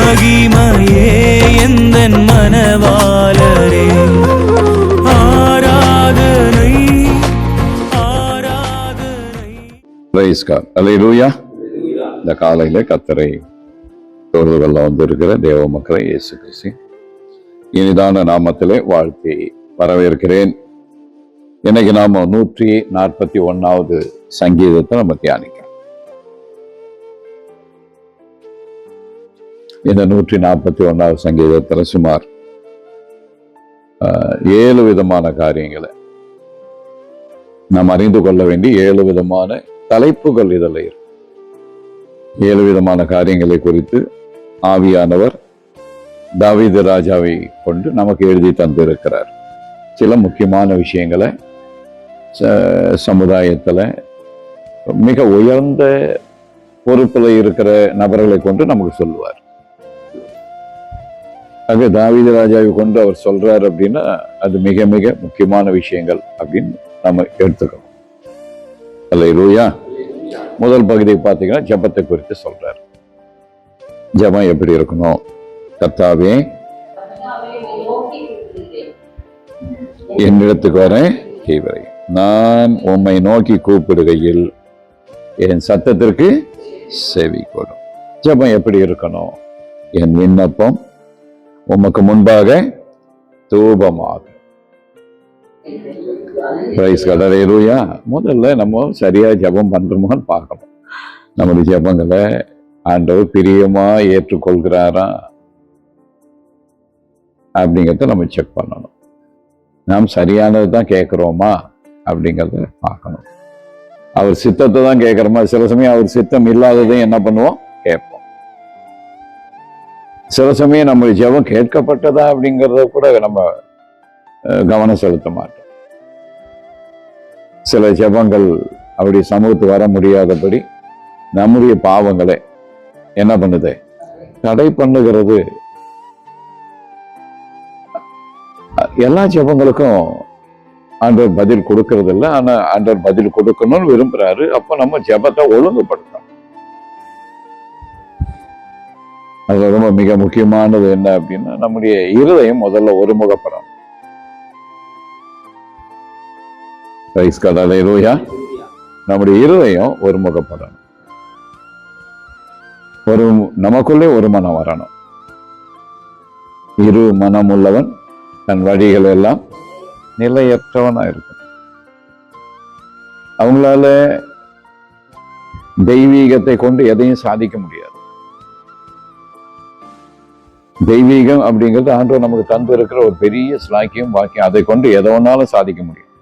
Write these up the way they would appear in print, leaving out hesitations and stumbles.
மகிமையே எந்தன் மனவாளரே. ஆராதனை ஆராதனை. Praise God. அல்லேலூயா. இந்த காலையில கர்த்தரை தொழுது கொள்ள வந்திருக்கிற தேவ மக்களை இயேசு கிறிஸ்து இனிதான நாமத்திலே வாழ்த்தி வரவேற்கிறேன். இன்னைக்கு நாம 141வது சங்கீதத்தை நம்ம தியானிக்கிறோம். இந்த 141வது சங்கீதத்துல சுமார் 7 விதமான காரியங்களை நாம் அறிந்து கொள்ள வேண்டிய 7 விதமான தலைப்புகள் இதில் இருக்கு. 7 விதமான காரியங்களை குறித்து ஆவியானவர் தாவீது ராஜாவை கொண்டு நமக்கு எழுதி தந்திருக்கிறார். சில முக்கியமான விஷயங்களை சமுதாயத்துல மிக உயர்ந்த பொறுப்புல இருக்கிற நபர்களை கொண்டு நமக்கு சொல்லுவார். ஆக தாவீது ராஜாவை கொண்டு அவர் சொல்றார் அப்படின்னா அது மிக மிக முக்கியமான விஷயங்கள் அப்படின்னு நம்ம எடுத்துக்கணும். அல்லேலூயா. முதல் பகுதியை பார்த்தீங்கன்னா ஜெபத்தை குறித்து சொல்றார். ஜெபம் எப்படி இருக்கணும்? கர்த்தாவே, என்னிடத்துக்கு வரேன் கீவரை, நான் உம்மை நோக்கி கூப்பிடுகையில் என் சத்தத்திற்கு செவி கொடும். ஜெபம் எப்படி இருக்கணும்? என் விண்ணப்பம் உமக்கு முன்பாக தூபமாகும். Price God. அல்லேலூயா. முதல்ல நம்ம சரியா ஜெபம் பண்றோமான்னு பார்க்கணும். நம்முடைய ஜெபங்களை ஆண்டவர் பிரியமா ஏற்றுக்கொள்கிறாரா அப்படிங்கிறத நம்ம செக் பண்ணணும். நாம் சரியானது தான் கேட்குறோமா அப்படிங்கிறத பார்க்கணும். அவர் சித்தத்தை தான் கேட்குறோமா? சில சமயம் அவர் சித்தம் இல்லாததையும் என்ன பண்ணுவோம்? கேட்போம். சில சமயம் நம்ம ஜெபம் கேட்கப்பட்டதா அப்படிங்கிறத கூட நம்ம கவனம் செலுத்த மாட்டோம். சில ஜெபங்கள் அப்படி சமூகத்துக்கு வர முடியாதபடி நம்முடைய பாவங்களை என்ன பண்ணுது? தடை பண்ணுகிறது. எல்லா ஜெபங்களுக்கும் ஆண்டவர் பதில் கொடுக்கறது இல்லை. ஆனா ஆண்டவர் பதில் கொடுக்கணும்னு விரும்புறாரு. அப்ப நம்ம ஜெபத்தை ஒழுங்குபடுத்தணும். அது ரொம்ப மிக முக்கியமானது என்ன அப்படின்னா, நம்முடைய இருதயம் முதல்ல ஒருமுகப்படணும். Price God. அல்லேலூயா. நம்முடைய இருதயம் ஒருமுகப்படணும். நமக்குள்ளே ஒரு மனம் வரணும். இரு மனம் உள்ளவன் தன் வழிகள் எல்லாம் நிலையற்றவனா இருக்கு. அவங்களால தெய்வீகத்தை கொண்டு எதையும் சாதிக்க முடியாது. தெய்வீகம் அப்படிங்கிறது ஆண்டவர் நமக்கு தந்து இருக்கிற ஒரு பெரிய ஸ்லாக்கியம் வாக்கியம். அதை கொண்டு எதை ஒன்னாலும் சாதிக்க முடியும்.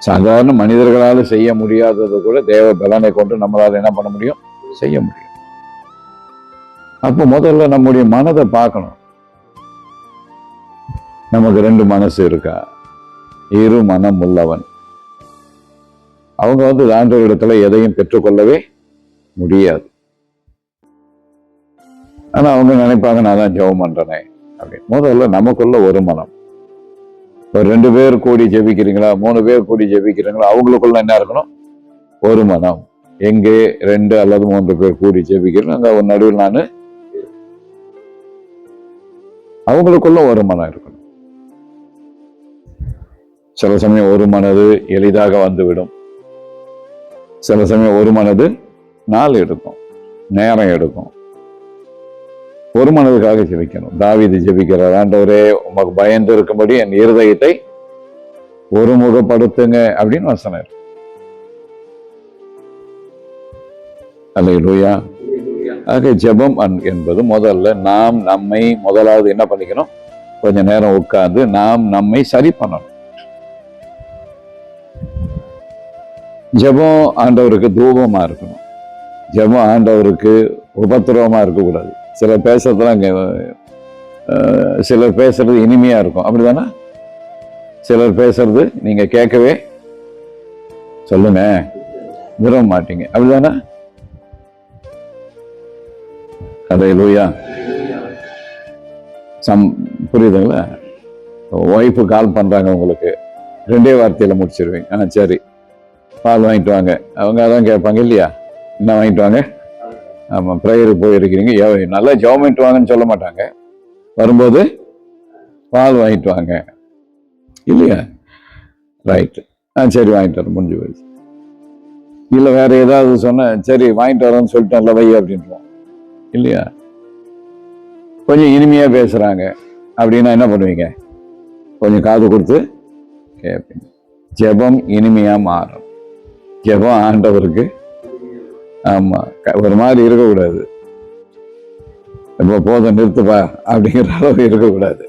சாதாரண மனிதர்களால செய்ய முடியாததை கூட தேவ பலனை கொண்டு நம்மளால என்ன பண்ண முடியும்? செய்ய முடியும். அப்போ முதல்ல நம்முடைய மனதை பார்க்கணும். நமக்கு 2 மனசு இருக்கா? இரு மனம் உள்ளவன். அவங்க ஆண்டவரிடத்துல எதையும் பெற்றுக்கொள்ளவே முடியாது. ஆனா அவங்க நினைப்பாங்க, நான் தான் ஜெபம் பண்றேனே அப்படின்னு. முதல்ல நமக்குள்ள ஒரு மனம். ஒரு 2 பேர் கூடி ஜெபிக்கிறீங்களா, 3 பேர் கூடி ஜெபிக்கிறீங்களா, அவங்களுக்குள்ள என்ன இருக்கணும்? ஒரு மனம். எங்கே 2 அல்லது 3 பேர் கூடி ஜெபிக்கிறேன், அங்க ஒரு நடுவில் நான், அவங்களுக்குள்ள ஒரு மனம் இருக்கணும். சில சமயம் ஒரு மனது எளிதாக வந்துவிடும். சில சமயம் ஒரு மனது நாள் எடுக்கும், நேரம் எடுக்கும். ஒரு மனதுக்காக ஜெபிக்கணும். தாவீது ஜெபிக்கிறார், ஆண்டவரே உமக்கு பயந்து இருக்கும்படி என் இருதயத்தை ஒருமுகப்படுத்துங்க அப்படின்னு வசனம். அல்லேலூயா. ஆக ஜெபம் என்பது முதல்ல நாம் நம்மை முதலாவது என்ன பண்ணிக்கணும்? கொஞ்ச நேரம் உட்கார்ந்து நாம் நம்மை சரி பண்ணணும். ஜெபம் ஆண்டவருக்கு தூபமா இருக்கணும். ஜெபம் ஆண்டவருக்கு உபத்திரவமா இருக்கக்கூடாது. சிலர் பேசுறது இனிமையா இருக்கும், அப்படிதானே? சிலர் பேசுறது நீங்க கேட்கவே சொல்லுங்க விரும்ப மாட்டீங்க, அப்படிதானே? அல்லேலூயா. புரியுதுங்களா? ஒய்ஃபு கால் பண்றாங்க உங்களுக்கு, 2 வார்த்தையில முடிச்சிருவீங்க. சரி, பால் வாங்கிட்டு வாங்க. அவங்க அதான் கேட்பாங்க இல்லையா? என்ன வாங்கிட்டு வாங்க? ஆமாம், ப்ரேயருக்கு போயிருக்கிறீங்க, நல்லா ஜெபம் பண்ணிட்டு வாங்கன்னு சொல்ல மாட்டாங்க. வரும்போது பால் வாங்கிட்டு வாங்க இல்லையா? ரைட்டு, சரி வாங்கிட்டு வர, முடிஞ்சு போயிடுச்சு. இல்லை வேற ஏதாவது சொன்ன, சரி வாங்கிட்டு வரோன்னு சொல்லிட்டு நல்ல வை அப்படின்றோம் இல்லையா? கொஞ்சம் இனிமையா பேசுறாங்க அப்படின்னா என்ன பண்ணுவீங்க? கொஞ்சம் காது கொடுத்து கேட்பீங்க. ஜெபம் இனிமையா மாறும். ஜெபம் ஆண்டவருக்கு ஆமா ஒரு மாதிரி இருக்கக்கூடாது. இப்போ போதும் நிறுத்துப்பா அப்படிங்கிற அளவு இருக்கக்கூடாது.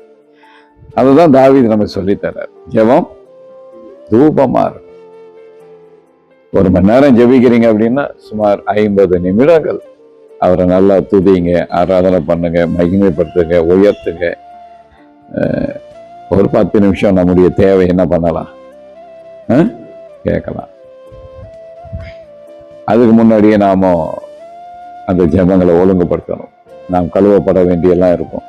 அதுதான் தாவீது நம்ம சொல்லித்தரார். ஜெபம் தூபமா இருக்கும். 1 மணி நேரம் ஜெபிக்கிறீங்க அப்படின்னா சுமார் 50 நிமிடங்கள் அவரை நல்லா துதிங்க, ஆராதனை பண்ணுங்க, மகிமைப்படுத்துங்க, உயர்த்துங்க. ஒரு 10 நிமிஷம் நம்முடைய தேவை என்ன பண்ணலாம், கேட்கலாம். அதுக்கு முன்னாடியே நாம அந்த ஜெபங்களை ஒழுங்குபடுத்தணும். நாம் கழுவப்பட வேண்டியெல்லாம் இருக்கும்,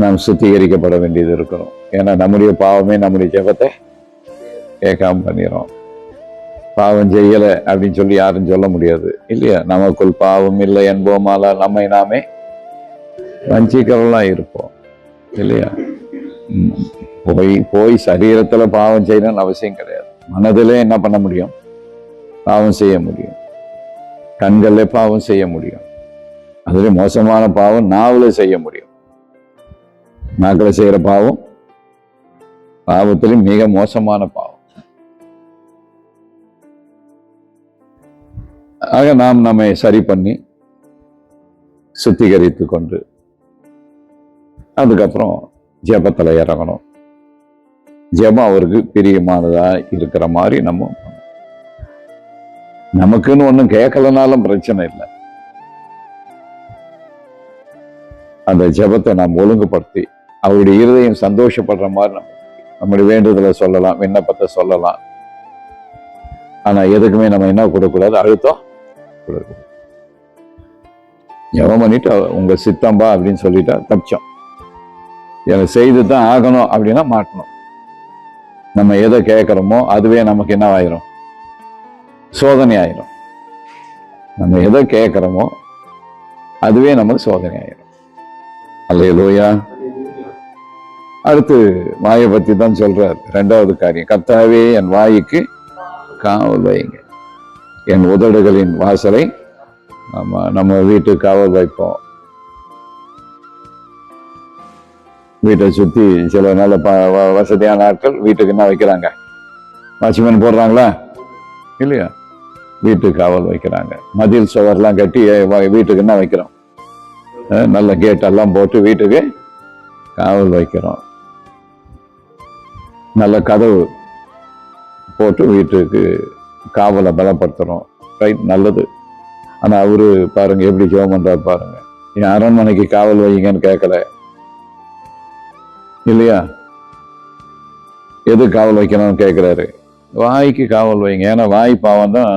நாம் சுத்திகரிக்கப்பட வேண்டியது இருக்கணும். ஏன்னா நம்முடைய பாவமே நம்முடைய ஜெபத்தை கேட்காம பண்ணிடும். பாவம் செய்யலை அப்படின்னு சொல்லி யாரும் சொல்ல முடியாது இல்லையா? நமக்குள் பாவம் இல்லை என்போமால நம்மை நாமே வஞ்சிக்கிறவெல்லாம் இருப்போம் இல்லையா? போய் சரீரத்துல பாவம் செய்யணும்னு அவசியம் கிடையாது. மனதிலே என்ன பண்ண முடியும்? பாவம் செய்ய முடியும். கண்கள்ல பாவம் செய்ய முடியும். அதுல மோசமான பாவம் நாவுல செய்ய முடியும். நாக்குல செய்யற பாவம் பாவத்திலும் மிக மோசமான பாவம். ஆக நாம் நம்மை சரி பண்ணி சுத்திகரித்து கொண்டு அதுக்கப்புறம் ஜெபத்துல இறங்கணும். ஜெபம் அவருக்கு பிரியமானதா இருக்கிற மாதிரி நம்ம நமக்குன்னு ஒன்றும் கேட்கலனாலும் பிரச்சனை இல்லை. அந்த ஜெபத்தை நாம் ஒழுங்குபடுத்தி அவருடைய இருதயம் சந்தோஷப்படுற மாதிரி நம்முடைய வேண்டுதலை சொல்லலாம், விண்ணப்பத்தை சொல்லலாம். ஆனா எதுக்குமே நம்ம என்ன கொடுக்கக்கூடாது, அழுத்தம் கொடுக்கக்கூடாது. ஜெபம் பண்ணிட்டு உங்க சித்தம்பா அப்படின்னு சொல்லிட்டா தப்பிச்சோம். எனக்கு செய்து தான் ஆகணும் அப்படின்னா மாட்டணும். நம்ம எதை கேட்கிறோமோ அதுவே நமக்கு என்ன ஆயிரும், சோதனை ஆயிரும். நம்ம எதை கேட்கிறோமோ அதுவே நமக்கு சோதனை ஆயிரும். அல்லேலூயா. அடுத்து வாயை பத்தி தான் சொல்றார். 2வது காரியம், கர்த்தாவே என் வாய்க்கு காவல் வைங்க, என் உதடுகளின் வாசலை நம்ம வீட்டுக்கு காவல் வைப்போம். வீட்டை சுத்தி சில நல்ல வசதியான ஆட்கள் வீட்டுக்கு என்ன வைக்கிறாங்க, வாட்ச்மேன் போடுறாங்களா இல்லையா? வீட்டுக்கு காவல் வைக்கிறாங்க. மதில் சுவர்லாம் கட்டி வீட்டுக்கு என்ன வைக்கிறோம், நல்ல கேட் எல்லாம் போட்டு வீட்டுக்கு காவல் வைக்கிறோம். நல்ல கதவு போட்டு வீட்டுக்கு காவலை பலப்படுத்துறோம். ரைட், நல்லது. ஆனா அவரு பாருங்க எப்படி ஜெபம் பண்றாரு பாருங்க. என் அரண்மனைக்கு காவல் வைங்கன்னு கேட்கல இல்லையா? எது காவல் வைக்கணும்னு கேட்கிறாரு? வாய்க்கு காவல் வைங்க. ஏன்னா வாய் பாவம் தான்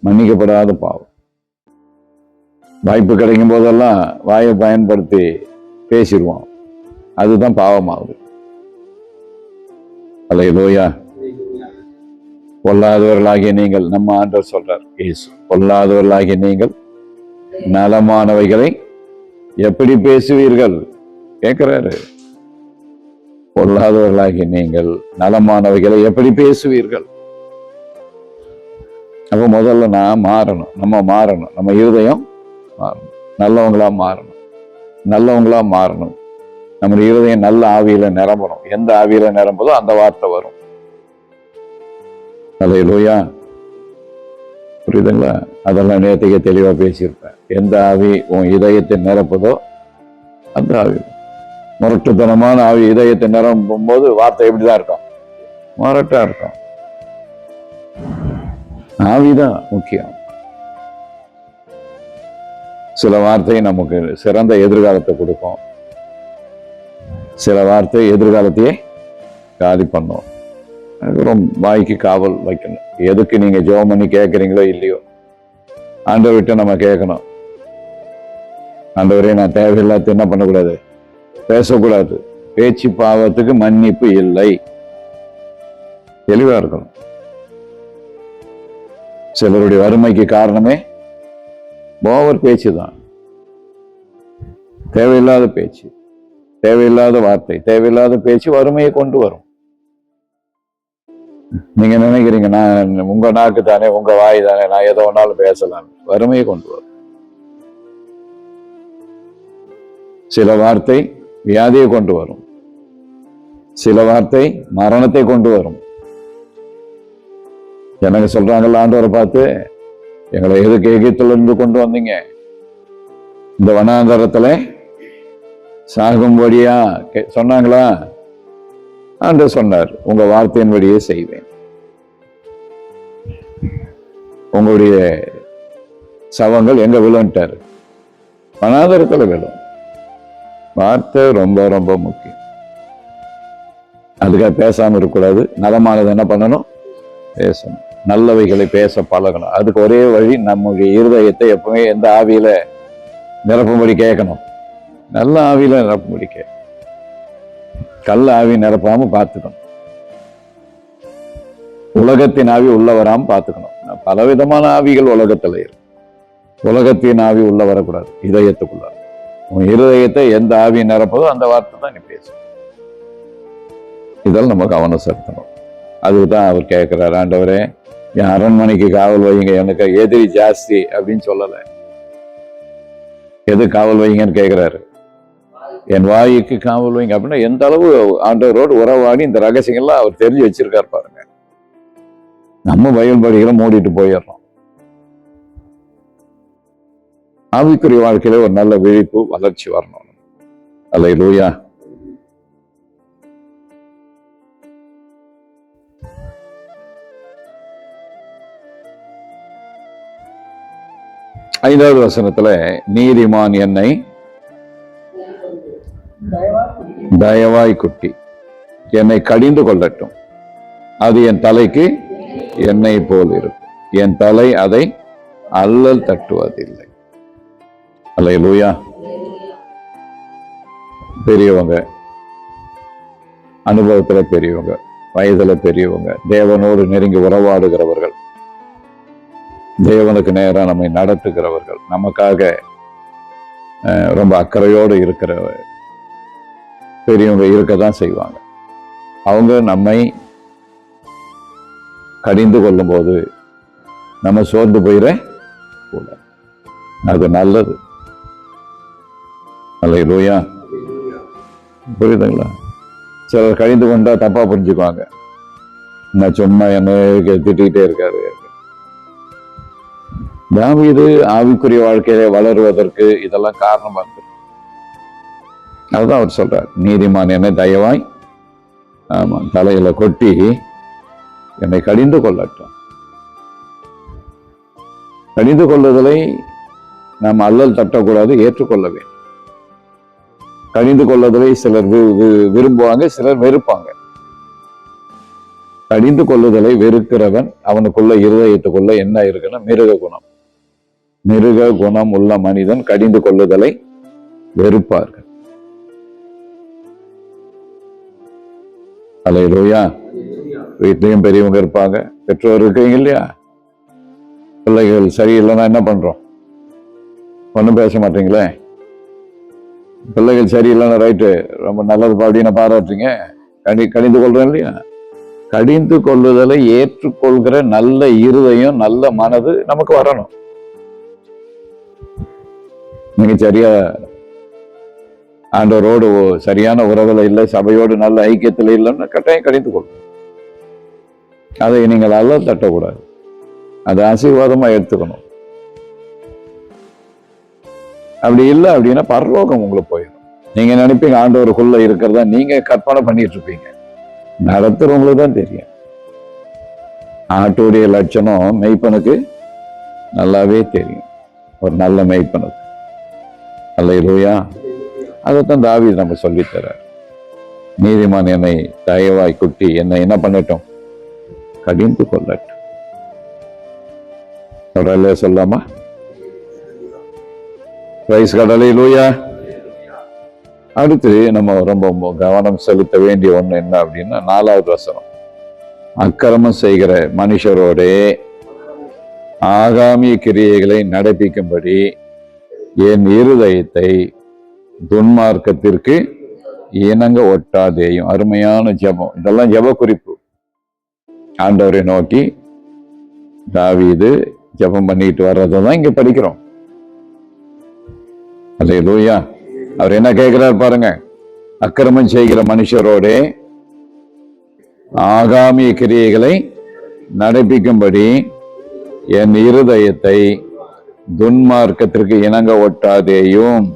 மன்னிக்கப்படாத பாவம். வாய்ப்பு கிடைக்கும் போதெல்லாம் வாயை பயன்படுத்தி பேசிடுவோம், அதுதான் பாவமாகுது. அல்லேலூயா. பொல்லாதவர்களாகிய நீங்கள், நம்ம ஆண்டவர் சொல்றார் இயேசு, பொல்லாதவர்களாகிய நீங்கள் நலமானவைகளை எப்படி பேசுவீர்கள் கேட்கிறாரு. பொல்லாதவர்களாகிய நீங்கள் நலமானவைகளை எப்படி பேசுவீர்கள்? அப்ப முதல்ல நான் மாறணும், நம்ம மாறணும், நம்ம இருதயம் மாறணும், நல்லவங்களா மாறணும், நல்லவங்களா மாறணும். நம்முடைய இருதயம் நல்ல ஆவியில நிரம்பணும். எந்த ஆவியில நிரம்புதோ அந்த வார்த்தை வரும். அல்லேலூயா. புரியுதுங்களா? அதெல்லாம் நேற்றுக்கே தெளிவா பேசியிருப்பேன். எந்த ஆவி உன் இதயத்தை நிரப்புதோ அந்த ஆவி. முரட்டுத்தனமான ஆவி இதயத்தை நிரப்பும் போது வார்த்தை எப்படிதான் இருக்கும், முரட்டா இருக்கும். ஆவிதான் முக்கியம். சில வார்த்தை நமக்கு சிறந்த எதிர்காலத்தை கொடுக்கும், சில வார்த்தை எதிர்காலத்தையே காலி பண்ணும். அதுக்கப்புறம் வாய்க்கு காவல் வைக்கணும். எதுக்கு நீங்க ஜெபம் பண்ணி கேட்குறீங்களோ இல்லையோ ஆண்டவர்கிட்ட நம்ம கேட்கணும். ஆண்டவரே, நான் தேவையில்லாத என்ன பண்ணக்கூடாது, பேசக்கூடாது. பேச்சு பாவத்துக்கு மன்னிப்பு இல்லை. தெளிவா இருக்கணும். சிலருடைய வறுமைக்கு காரணமே ஓவர் பேச்சு தான், தேவையில்லாத பேச்சு, தேவையில்லாத வார்த்தை, தேவையில்லாத பேச்சு வறுமையை கொண்டு வரும். நீங்க நினைக்கிறீங்க நான் உங்க நாக்கு தானே, உங்க வாய் தானே, நான் எதோ ஒன்னாலும் பேசலாம், வறுமையை கொண்டு வரும். சில வார்த்தை வியாதியை கொண்டு வரும், சில வார்த்தை மரணத்தை கொண்டு வரும். எனக்கு சொல்றாங்கல்ல ஆண்டவரை பார்த்து, எங்களை எதுக்கு எகிப்துல இருந்து கொண்டு வந்தீங்க, இந்த வனாந்தரத்துல சாகும்படியா சொன்னாங்களா? ஆண்டவர் சொன்னார், உங்க வார்த்தையின்படியே செய்வேன், உங்களுடைய சவங்கள் எங்க விழுந்துட்டாரு, வனாந்தரத்துல விழும். வார்த்தை ரொம்ப ரொம்ப முக்கியம். அதுக்காக பேசாம இருக்கக்கூடாது. நலமானது என்ன பண்ணணும்? பேசணும். நல்லவைகளை பேச பழகணும். அதுக்கு ஒரே வழி, நம்முடைய இருதயத்தை எப்பவுமே எந்த ஆவியில நிரப்பும்படி கேட்கணும்? நல்ல ஆவியில நிரப்பும்படி கேட்கணும். கள்ள ஆவி நிரப்பாம பார்த்துக்கணும். உலகத்தின் ஆவி உள்ள வராம பார்த்துக்கணும். பலவிதமான ஆவிகள் உலகத்துல இருக்கு. உலகத்தின் ஆவி உள்ள வரக்கூடாது, இதயத்துக்குள்ள. உன் இருதயத்தை எந்த ஆவி நிரப்பதோ அந்த வார்த்தை தான் நீ பேசணும். இதெல்லாம் நம்ம கவனம் செலுத்தணும். அதுக்குதான் அவர் கேட்கிறார், ஆண்டவரே என் அரண்மனைக்கு காவல் வைங்க, எனக்கு எதிரி ஜாஸ்தி அப்படின்னு சொல்லலை. எது காவல் வைங்கன்னு கேட்கிறாரு? என் வாய்க்கு காவல் வைங்க அப்படின்னா எந்த அளவு ஆண்டவரோடு உறவாடி இந்த ரகசியங்கள்லாம் அவர் தெரிஞ்சு வச்சிருக்காரு பாருங்க. நம்ம பைபிள் படிக்கிற மூடிட்டு போயிடுறோம். ஆவிக்குரிய வாழ்க்கையில ஒரு நல்ல விழிப்பு வளர்ச்சி வரணும். அல்லேலூயா. ஐந்தாவது வசனத்துல, நீதிமான் என்னை தயவாய் குட்டி என்னை கடிந்து கொள்ளட்டும், அது என் தலைக்கு எண்ணெய் போல் இருக்கும், என் தலை அதை அல்லல் தட்டுவதில்லை. அல்லேலூயா. பெரியவங்க, அனுபவத்துல பெரியவங்க, வயதுல பெரியவங்க, தேவனோடு நெருங்கி உறவாடுகிறவர்கள், தேவனுக்கு நேராக நம்மை நடத்துகிறவர்கள், நமக்காக ரொம்ப அக்கறையோடு இருக்கிற பெரியவங்க இருக்கதான் செய்வாங்க. அவங்க நம்மை கடிந்து கொள்ளும் போது நம்ம சோர்ந்து போயிட கூடாது. அது நல்லது. அல்லேலூயா. புரியுதுங்களா? சிலர் கடிந்து கொண்டா தப்பா புரிஞ்சுக்குவாங்க, நான் சும்மா என்ன திட்டிகிட்டே இருக்காரு. தாவீது ஆவிக்குரிய வாழ்க்கையில வளருவதற்கு இதெல்லாம் காரணமா இருக்கு. அதுதான் அவர் சொல்றார், நீதிமான் என்னை தயவாய் தலையில கொட்டி என்னை கடிந்து கொள்ளட்டும். கடிந்து கொள்ளுதலை நாம் அல்லல் தட்டக்கூடாது, ஏற்றுக்கொள்ள வேண்டும். கடிந்து கொள்ளுதலை சிலர் விரும்புவாங்க, சிலர் வெறுப்பாங்க. கடிந்து கொள்ளுதலை வெறுக்கிறவன் அவனுக்குள்ள இருதயத்துக்குள்ள என்ன இருக்குன்னா மிருக குணம். மிருக குணம் உள்ள மனிதன் கடிந்து கொள்ளுதலை வெறுப்பார்கள். அல்லேலூயா. வீட்லயும் பெரியவங்க இருப்பாங்க, பெற்றோர் இருக்கீங்க இல்லையா? பிள்ளைகள் சரியில்லைன்னா என்ன பண்றோம்? ஒன்றும் பேச மாட்டீங்களே. பிள்ளைகள் சரியில்லைன்னா ரைட்டு, ரொம்ப நல்லது அப்படின்னு பாராட்டுறீங்க, கடிந்து கொள்றோம் இல்லையா? கடிந்து கொள்ளுதலை ஏற்றுக்கொள்கிற நல்ல இருதயம், நல்ல மனது நமக்கு வரணும். நீங்க சரியா ஆண்டவரோடு சரியான உறவுல இல்லை, சபையோடு நல்ல ஐக்கியத்தில் இல்லைன்னா கட்டாயம் கடிந்து கொள்ளும். அதை நீங்கள் அல்லல் தட்டக்கூடாது, அதை ஆசீர்வாதமா எடுத்துக்கணும். அப்படி இல்லை அப்படின்னா பரலோகம் உங்களுக்கு போயிடும். நீங்க நினைப்பீங்க ஆண்டவருக்குள்ள இருக்கிறதா நீங்க கற்பனை பண்ணிட்டு இருப்பீங்க, நடத்துறவங்களுக்கு தான் தெரியும். ஆட்டுடைய லட்சணம் மெய்ப்பனுக்கு நல்லாவே தெரியும், ஒரு நல்ல மெய்ப்பனுக்கு. அல்லேலூயா. அதைத்தான் தாவீது நம்ம சொல்லித்தரார். நீதிமான் என்னை தயவாய் குட்டி என்னை என்ன பண்ணட்டும்? கடிந்து கொள்ளட்டும். கடலே சொல்லாமா? பிரைஸ் கடலேலூயா. அடுத்து நம்ம ரொம்ப கவனம் செலுத்த வேண்டிய ஒண்ணு என்ன அப்படின்னா 4வது வசனம், அக்கிரமம் செய்கிற மனுஷரோடே ஆகாமிய கிரியைகளை நடப்பிக்கும்படி என் இருதயத்தை துன்மார்க்கத்திற்கு இணங்க ஒட்டாதேயும். அருமையான ஜெபம். இதெல்லாம் ஜெப குறிப்பு. ஆண்டவரை நோக்கி தாவீது ஜெபம் பண்ணிட்டு வர்றதான் இங்க படிக்கிறோம். அல்லேலூயா. அவர் என்ன கேட்கிறார் பாருங்க. அக்கிரமம் செய்கிற மனுஷரோட ஆகாமிய கிரியைகளை நடப்பிக்கும்படி என் இருதயத்தை துன்மார்க்கத்திற்கு இணங்க ஒட்டாதேயும்.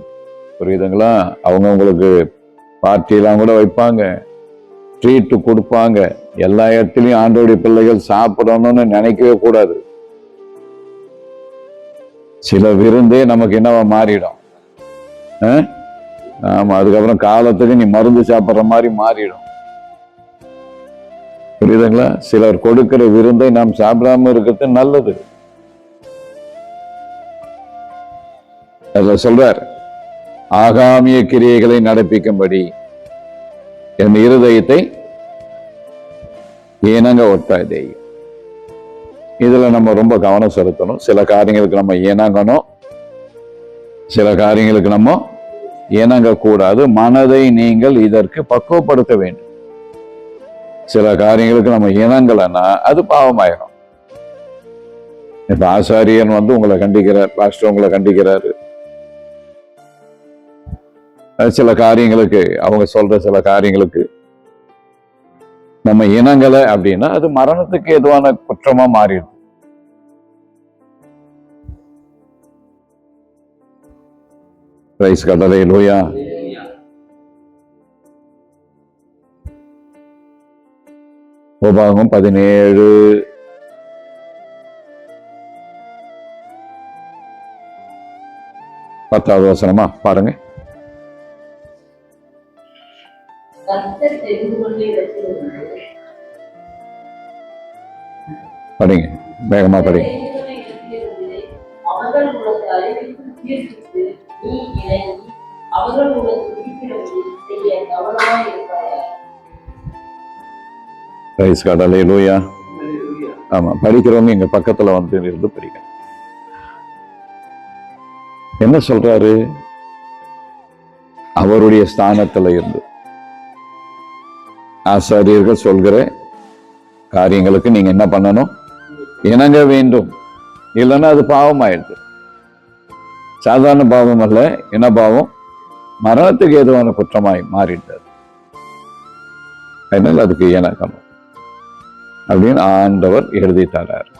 புரியுதுங்களா? அவங்க உங்களுக்கு பார்ட்டியெல்லாம் கூட வைப்பாங்க, ட்ரீட்டு கொடுப்பாங்க. எல்லா இடத்துலையும் ஆண்டோடைய பிள்ளைகள் சாப்பிடணும்னு நினைக்கவே கூடாது. சில விருந்தே நமக்கு என்னவா மாறிடும். ஆமா, அதுக்கப்புறம் காலத்துக்கு நீ மருந்து சாப்பிட்ற மாதிரி மாறிடும். புரியுதுங்களா? சிலர் கொடுக்கிற விருந்தை நாம் சாப்பிடாம இருக்கிறது நல்லது. அதுல சொல்றார், ஆகாமிய கிரியைகளை நடப்பிக்கும்படி என் இருதயத்தை இணங்க ஒட்டாதே. இதுல நம்ம ரொம்ப கவனம் செலுத்தணும். சில காரியங்களுக்கு நம்ம இணங்கணும், சில காரியங்களுக்கு நம்ம இணங்க கூடாது. மனதை நீங்கள் இதற்கு பக்குவப்படுத்த வேண்டும். சில காரியங்களுக்கு நம்ம இணங்கலைன்னா அது பாவமாயிரும். இப்ப ஆசாரியன் உங்களை கண்டிக்கிறார், பாஸ்டர் உங்களை கண்டிக்கிறாரு. சில காரியங்களுக்கு, அவங்க சொல்ற சில காரியங்களுக்கு நம்ம இணங்கலை அப்படின்னா அது மரணத்துக்கு எதுவான குற்றமா மாறிடும். Praise God. அல்லேலூயா. உபாகமம் 17 10வது வசனமா பாருங்க. படிங்க, வேகமா படிங்க. Praise God. அல்லேலூயா. ஆமா, படிக்கிறவங்க எங்க பக்கத்துல இருந்து படிக்க. என்ன சொல்றாரு? அவருடைய ஸ்தானத்துல இருந்து ஆசாரியர்கள் சொல்கிற காரியங்களுக்கு நீங்க என்ன பண்ணணும்? இணங்க வேண்டும். இல்லைன்னா அது பாவம் ஆயிடுது. சாதாரண பாவம் அல்ல. என்ன பாவம்? மரணத்துக்கு ஏதுவான குற்றமாய் மாறிட்டார். அதனால அதுக்கு இணக்கணும் அப்படின்னு ஆண்டவர் எழுதி தரார்.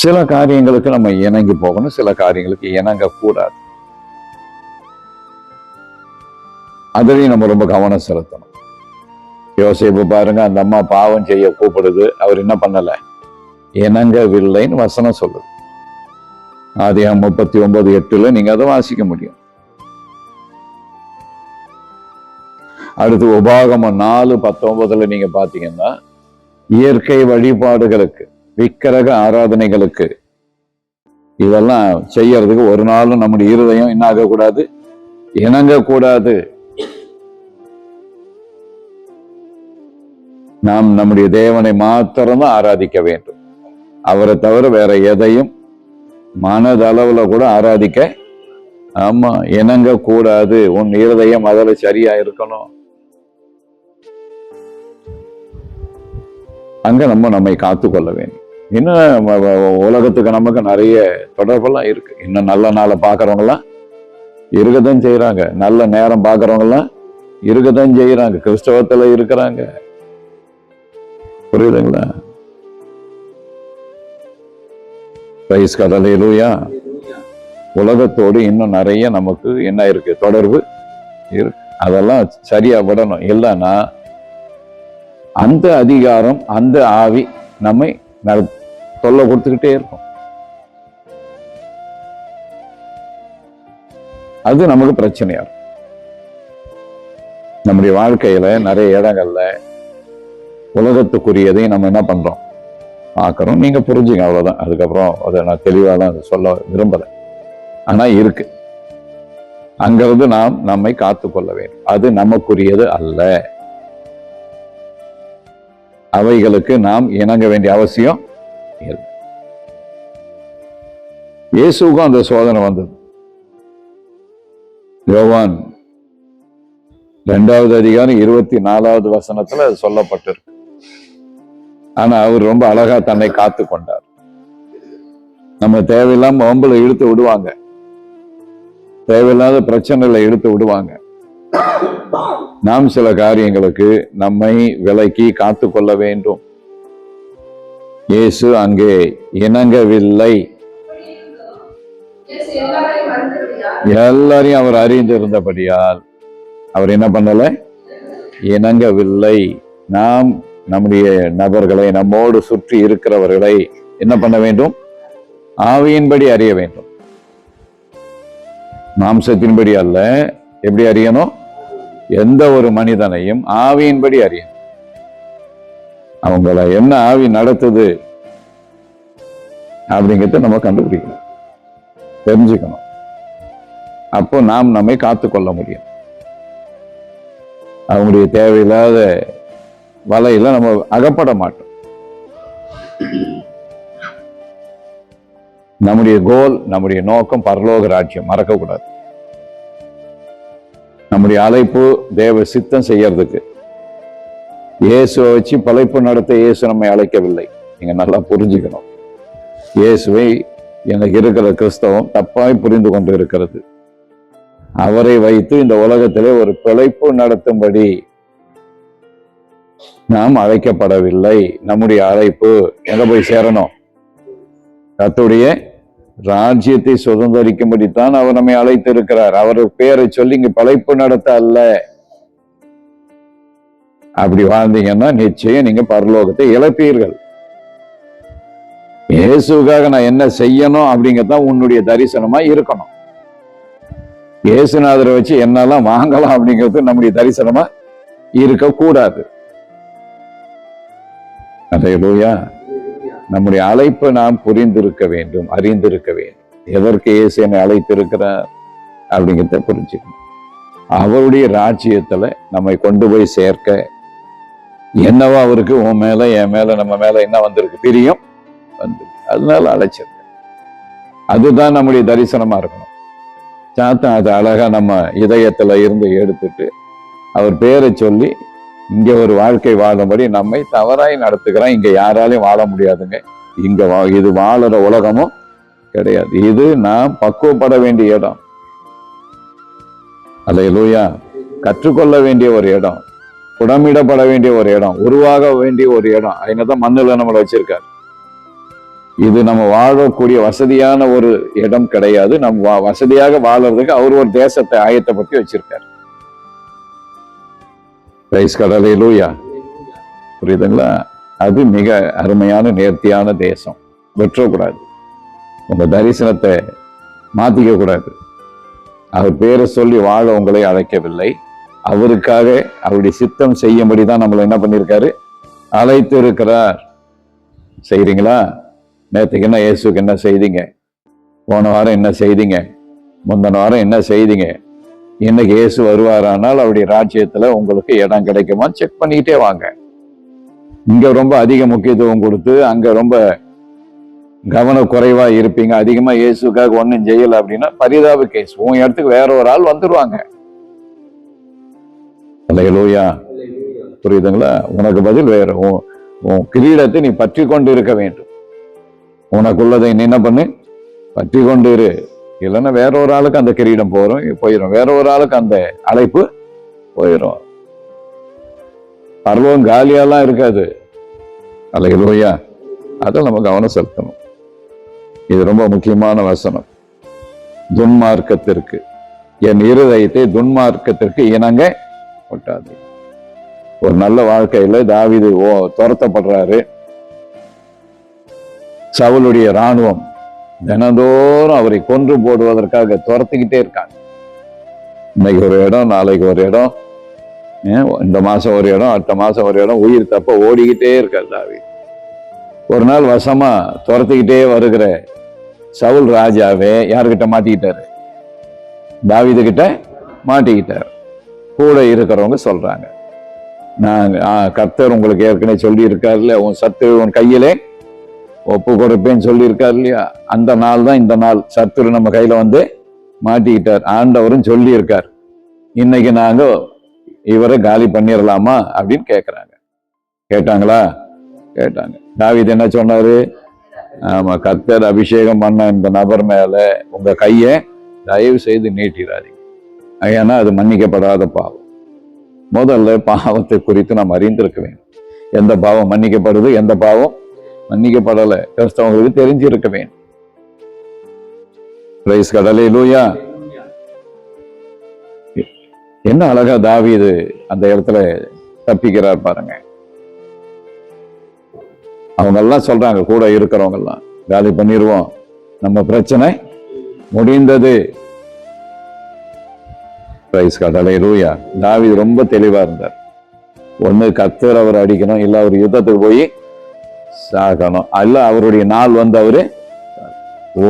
சில காரியங்களுக்கு நம்ம இணங்கி போகணும், சில காரியங்களுக்கு இணங்க கூடாது. அதுலயும் நம்ம ரொம்ப கவனம் செலுத்தணும். யோசேப்பு பாருங்க, அந்த அம்மா பாவம் செய்ய கூப்பிடுது, அவர் என்ன பண்ணல? இணங்கவில்லைன்னு வசனம் சொல்லுது. ஆதியாகமம் 39:8 நீங்க அதை வாசிக்க முடியும். அடுத்து உபாகமம் 4:19 நீங்க பாத்தீங்கன்னா, இயற்கை வழிபாடுகளுக்கு, விக்கிரக ஆராதனைகளுக்கு இதெல்லாம் செய்யறதுக்கு ஒரு நாளும் நம்முடைய இருதயம் என்ன ஆகக்கூடாது? இணங்கக்கூடாது. நாம் நம்முடைய தேவனை மாத்திரம்தான் ஆராதிக்க வேண்டும். அவரை தவிர வேற எதையும் மனதளவுல கூட ஆராதிக்க இணங்க கூடாது. உன் இருதயம் அதில் சரியா இருக்கணும். அங்க நம்மை காத்துக்கொள்ள வேண்டும். இன்னும் உலகத்துக்கு நமக்கு நிறைய தொடர்பெல்லாம் இருக்கு. இன்னும் நல்ல நாளை பாக்குறவங்கலாம் இருக்கதான் செய்யறாங்க, நல்ல நேரம் பாக்குறவங்கலாம் இருக்கதான் செய்யறாங்க, கிறிஸ்தவத்துல இருக்கிறாங்க. புரியுதுங்களா? Praise God. அல்லேலூயா. உலகத்தோடு இன்னும் நிறைய நமக்கு என்ன இருக்கு? தொடர்பு இருக்கு. அதெல்லாம் சரியா விடணும். இல்லைன்னா அந்த அதிகாரம், அந்த ஆவி நம்மை தொல்லை கொடுத்துக்கிட்டே இருக்கும். அது நமக்கு பிரச்சனையா இருக்கும். நம்முடைய வாழ்க்கையில நிறைய இடங்கள்ல உலகத்துக்குரியதை நம்ம என்ன பண்றோம்? பார்க்கிறோம். நீங்க புரிஞ்சுங்க, அவ்வளவுதான். அதுக்கப்புறம் அதை நான் தெளிவாலாம் சொல்ல விரும்பல. ஆனா இருக்கு. அங்கிருந்து நாம் நம்மை காத்துக்கொள்ள வேண்டும். அது நமக்குரியது அல்ல. அவைகளுக்கு நாம் இணங்க வேண்டிய அவசியம் இயேசுக்கும் அந்த சோதனை வந்தது. யோவான் 2வது அதிகாரம் 24வது வசனத்துல அது சொல்லப்பட்டிருக்கு. ஆனா அவர் ரொம்ப அழகா தன்னை காத்து கொண்டார். நம்ம தேவையில்லாம வம்புல இழுத்து விடுவாங்க, தேவையில்லாத பிரச்சனைகளை இழுத்து விடுவாங்க. நாம் சில காரியங்களுக்கு நம்மை விலக்கி காத்து கொள்ள வேண்டும். இயேசு அங்கே இணங்கவில்லை. எல்லாரையும் அவர் அறிந்திருந்தபடியால் அவர் என்ன பண்ணல, இணங்கவில்லை. நாம் நம்முடைய நபர்களை, நம்மோடு சுற்றி இருக்கிறவர்களை என்ன பண்ண வேண்டும்? ஆவியின்படி அறிய வேண்டும். மாம்சத்தின்படி அல்ல. எப்படி அறியணும்? எந்த ஒரு மனிதனையும் ஆவியின்படி அறியணும். அவங்கள என்ன ஆவி நடத்துது அப்படிங்கிறத நம்ம கண்டுபிடிக்கணும், தெரிஞ்சுக்கணும். அப்போ நாம் நம்மை காத்துக்கொள்ள முடியும். அவங்களுடைய தேவையில்லாத வலையில நம்ம அகப்பட மாட்டோம். நம்முடைய கோல், நம்முடைய நோக்கம் பரலோக ராஜ்யம், மறக்கக்கூடாது. நம்முடைய அழைப்பு தேவ சித்தம் செய்யறதுக்கு. இயேசுவை வச்சு பழைப்பு நடத்த இயேசு நம்மை அழைக்கவில்லை. நீங்க நல்லா புரிஞ்சுக்கணும். இயேசுவை எனக்கு இருக்கிற கிறிஸ்தவம் தப்பாய் புரிந்து கொண்டு இருக்கிறது. அவரை வைத்து இந்த உலகத்திலே ஒரு பிழைப்பு நடத்தும்படி நாம் அழைக்கப்படவில்லை. நம்முடைய அழைப்பு எங்க போய் சேரணும்? கர்த்தருடைய ராஜ்யத்தை சுதந்திரிக்கும்படித்தான் அவர் நம்மை அழைத்து இருக்கிறார். அவர் பேரை சொல்லி இங்க பிழைப்பு நடத்த அல்ல. அப்படி வாழ்ந்தீங்கன்னா நிச்சயம் நீங்க பரலோகத்தை இழப்பீர்கள். இயேசுக்காக நான் என்ன செய்யணும் அப்படிங்கறதான் உன்னுடைய தரிசனமா இருக்கணும். இயேசுநாதரை வச்சு என்னெல்லாம் வாங்கலாம் அப்படிங்கிறது நம்முடைய தரிசனமா இருக்கக்கூடாது. அல்லேலூயா. நம்முடைய அழைப்பை நாம் புரிந்திருக்க வேண்டும், அறிந்திருக்க வேண்டும். எதற்கு இயேசு என்னை அழைத்திருக்கிறார் அப்படிங்கிறத புரிஞ்சுக்கணும். அவருடைய ராஜ்யத்துல நம்மை கொண்டு போய் சேர்க்க என்னவோ அவருக்கு உன் மேல, என் மேல, நம்ம மேல என்ன வந்திருக்கு? பிரியம் வந்து, அதனால அழைச்சிருக்க. அதுதான் நம்முடைய தரிசனமா இருக்கணும். சாத்தான் அது அழகா நம்ம இதயத்துல இருந்து எடுத்துட்டு அவர் பேரை சொல்லி இங்க ஒரு வாழ்க்கை வாழும்படி நம்மை தவறாய் நடத்துகிறான். இங்க யாராலையும் வாழ முடியாதுங்க. இங்க இது வாழற உலகமும் கிடையாது. இது நாம் பக்குவப்பட வேண்டிய இடம். அல்லேலூயா. கற்றுக்கொள்ள வேண்டிய ஒரு இடம், புடமிடப்பட வேண்டிய ஒரு இடம், உருவாக வேண்டிய ஒரு இடம். அதனாலதான் மண்ணுல நம்மளை வச்சிருக்காரு. இது நம்ம வாழக்கூடிய வசதியான ஒரு இடம் கிடையாது. நம்ம வசதியாக வாழறதுக்கு அவர் ஒரு தேசத்தை ஆயத்தப்படுத்தி வச்சிருக்காரு. அல்லேலூயா. புரியுதுங்களா? அது மிக அருமையான நேர்த்தியான தேசம். வெற்றக்கூடாது. உங்க தரிசனத்தை மாத்திக்க கூடாது. அவர் பேரை சொல்லி வாழ உங்களை அழைக்கவில்லை. அவருக்காக அவருடைய சித்தம் செய்யும்படிதான் நம்மளை என்ன பண்ணிருக்காரு? அழைத்து இருக்கிறார். செய்றீங்களா? நேற்றுக்கு என்ன இயேசுக்கு என்ன செய்தீங்க? போன வாரம் என்ன செய்தீங்க? முந்தின வாரம் என்ன செய்தீங்க? இன்னைக்கு இயேசு வருவாரானால் அவருடைய ராஜ்யத்துல உங்களுக்கு இடம் கிடைக்குமா? செக் பண்ணிக்கிட்டே வாங்க. இங்க ரொம்ப அதிக முக்கியத்துவம் கொடுத்து அங்க ரொம்ப கவனக்குறைவா இருப்பீங்க. அதிகமா இயேசுக்காக ஒன்னும் செய்யல அப்படின்னா பரிதாப கேஸ். உன் இடத்துக்கு வேற ஒரு ஆள் வந்துருவாங்க. அல்லேலூயா. புரியுதுங்களா? உனக்கு பதில் வேற. உன் கிரீடத்தை நீ பற்றி கொண்டு இருக்க வேண்டும். உனக்குள்ளதை நீ என்ன பண்ணு? பற்றி கொண்டு இரு. இல்லைன்னா வேற ஒரு ஆளுக்கு அந்த கிரீடம் போயிடும். வேற ஒரு ஆளுக்கு அந்த அழைப்பு போயிடும். பரலோகம் காலியாலாம் இருக்காது. அல்லேலூயா. அதை நம்ம கவனம் செலுத்தணும். இது ரொம்ப முக்கியமான வசனம். துன்மார்க்கத்திற்கு என் இருதயத்தை துன்மார்க்கத்திற்கு இணங்க விட்டாது. ஒரு நல்ல வாழ்க்கையில தாவீது துரத்தப்படுறாரு. சவுலுடைய இராணுவம் தினந்தோறும் அவரை கொன்று போடுவதற்காக துரத்திக்கிட்டே இருக்காங்க. இன்னைக்கு ஒரு இடம், நாளைக்கு ஒரு இடம், இந்த மாசம் ஒரு இடம், அடுத்த மாசம் ஒரு இடம், உயிர் தப்ப ஓடிக்கிட்டே இருக்காரு தாவீது. ஒரு நாள் வசமா துரத்திக்கிட்டே வருகிற சவுல் ராஜாவே யாருக்கிட்ட மாட்டிக்கிட்டாரு? தாவீது கிட்ட மாட்டிக்கிட்டார். கூட இருக்கிறவங்க சொல்றாங்க, நான் கர்த்தர் உங்களுக்கு ஏற்கனவே சொல்லி இருக்காருல்ல, உன் சத்துரு உன் கையிலே ஒப்பு கொடுப்பேன்னு சொல்லியிருக்காரு இல்லையா? அந்த நாள் தான் இந்த நாள். சத்துரு நம்ம கையில வந்து மாட்டிக்கிட்டார். ஆண்டவரும் சொல்லி இருக்கார், இன்னைக்கு நாங்க இவரை காலி பண்ணிடலாமா அப்படின்னு கேட்கிறாங்க. கேட்டாங்களா? கேட்டாங்க. தாவீது என்ன சொன்னாரு? ஆமா, கர்த்தர் அபிஷேகம் பண்ண இந்த நபர் மேல உங்க கைய தயவு செய்து நீட்டிடாதீங்க, ஏன்னா அது மன்னிக்கப்படாத பாவம். முதல்ல பாவத்தை குறித்து நாம் அறிந்திருக்க வேண்டும். எந்த பாவம் மன்னிக்கப்படுது, எந்த பாவம் மன்னிக்கப்படலை, கிறிஸ்தவங்களுக்கு தெரிஞ்சிருக்க வேண்டும். பிரைஸ் காட், அல்லேலூயா. என்ன அழகா தாவீது அந்த இடத்துல தப்பிக்கிறார் பாருங்க. அவங்க எல்லாம் சொல்றாங்க, கூட இருக்கிறவங்க எல்லாம் காலி பண்ணிடுவோம், நம்ம பிரச்சனை முடிந்தது. பிரைஸ் காட், அல்லேலூயா. தாவீது ரொம்ப தெளிவா இருந்தார். ஒண்ணு கர்த்தர் அவர் அடிக்கணும், இல்ல அவர் யுத்தத்துக்கு போய் சாகணும், அல்ல அவருடைய நாள் வந்து அவரு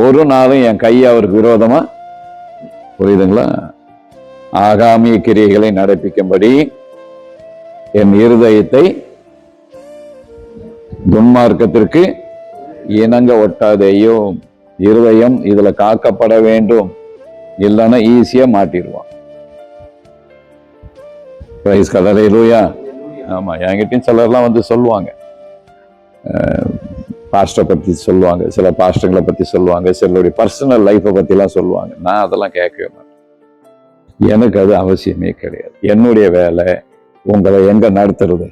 ஒரு நாளும் என் கையை அவருக்கு விரோதமா, புரியுதுங்களா, ஆகாமிய கிரியைகளை நடப்பிக்கும்படி என் இருதயத்தை துன்மார்க்கத்திற்கு இணங்க ஒட்டாதையும். இருதயம் இதுல காக்கப்பட வேண்டும், இல்லைன்னா ஈஸியா மாட்டிடுவான். பிரைஸ் காட், அல்லேலூயா. ஆமா, என்கிட்டயும் சிலர்லாம் வந்து சொல்லுவாங்க, பாஸ்டரை பத்தி சொல்லுவாங்க, சில பாஸ்டர்களை பத்தி சொல்லுவாங்க, சிலருடைய பர்சனல் லைஃப்பை பத்தி எல்லாம் சொல்லுவாங்க. நான் அதெல்லாம் கேட்கவே மாட்டேன், எனக்கு அது அவசியமே கிடையாது. என்னுடைய வேலை உங்களை எங்க நடத்துறது,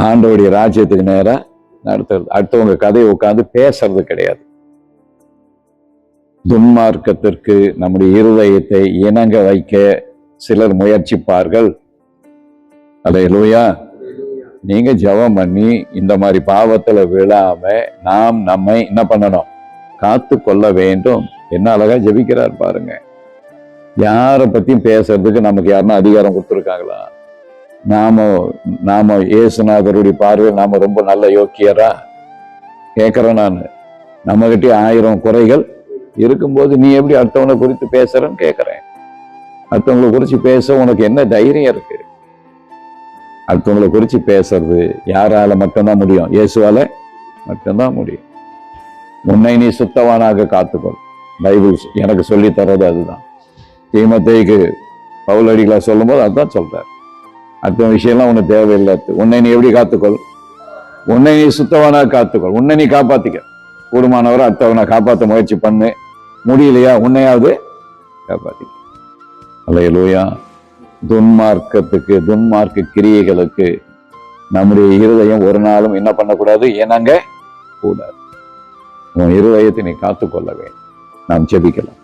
ஆண்டவருடைய ராஜ்யத்துக்கு நேரா நடத்துறது. அடுத்தவங்க கதையை உட்காந்து பேசுறது கிடையாது. துன்மார்க்கத்திற்கு நம்முடைய இருதயத்தை இணங்க வைக்க சிலர் முயற்சிப்பார்கள். அல்லேலூயா. நீங்க ஜெபம் பண்ணி இந்த மாதிரி பாவத்துல விழாம நாம் நம்மை என்ன பண்ணணும், காத்து கொள்ள வேண்டும். என்ன அழகா ஜெபிக்கிறார் பாருங்க. யாரை பத்தியும் பேசுறதுக்கு நமக்கு யாருன்னா அதிகாரம் கொடுத்துருக்காங்களா? நாம இயேசுநாதருடைய பார்வையில் நாம ரொம்ப நல்ல யோக்கியரா? கேட்கிறேன் நான். நம்ம கிட்டே 1000 குறைகள் இருக்கும்போது நீ எப்படி அடுத்தவனை குறித்து பேசுறன்னு கேட்கிறேன். அடுத்தவங்களை குறிச்சு பேச உனக்கு என்ன தைரியம் இருக்கு? அடுத்தவங்களை குறிச்சு பேசுறது யாரால மட்டும்தான் முடியும்? இயேசுவால மட்டும்தான் முடியும். உன்னை நீ சுத்தவானாக காத்துக்கொள். பைபிள் எனக்கு சொல்லி தர்றது அதுதான். தீமோத்தேயுக்கு பவுல் அடிகளா சொல்லும் போது அதுதான் சொல்றார். அடுத்த விஷயம்லாம் உனக்கு தேவையில்லை. உன்னை நீ எப்படி காத்துக்கொள்? உன்னை நீ சுத்தவானாக காத்துக்கொள். உன்னை நீ காப்பாத்திக்க. கூடுமானவரை அடுத்தவனை காப்பாற்ற முயற்சி பண்ணு. முடியலையா, உன்னையாவது காப்பாத்திக்க. அல்லேலூயா. துன்மார்க்க கிரியைகளுக்கு நம்முடைய இருதயம் ஒரு நாளும் என்ன பண்ணக்கூடாது, இணங்க கூடாது. உன் இருதயத்தை நீ காத்துக்கொள்ள வேண்டும். நாம் ஜெபிக்கலாம்.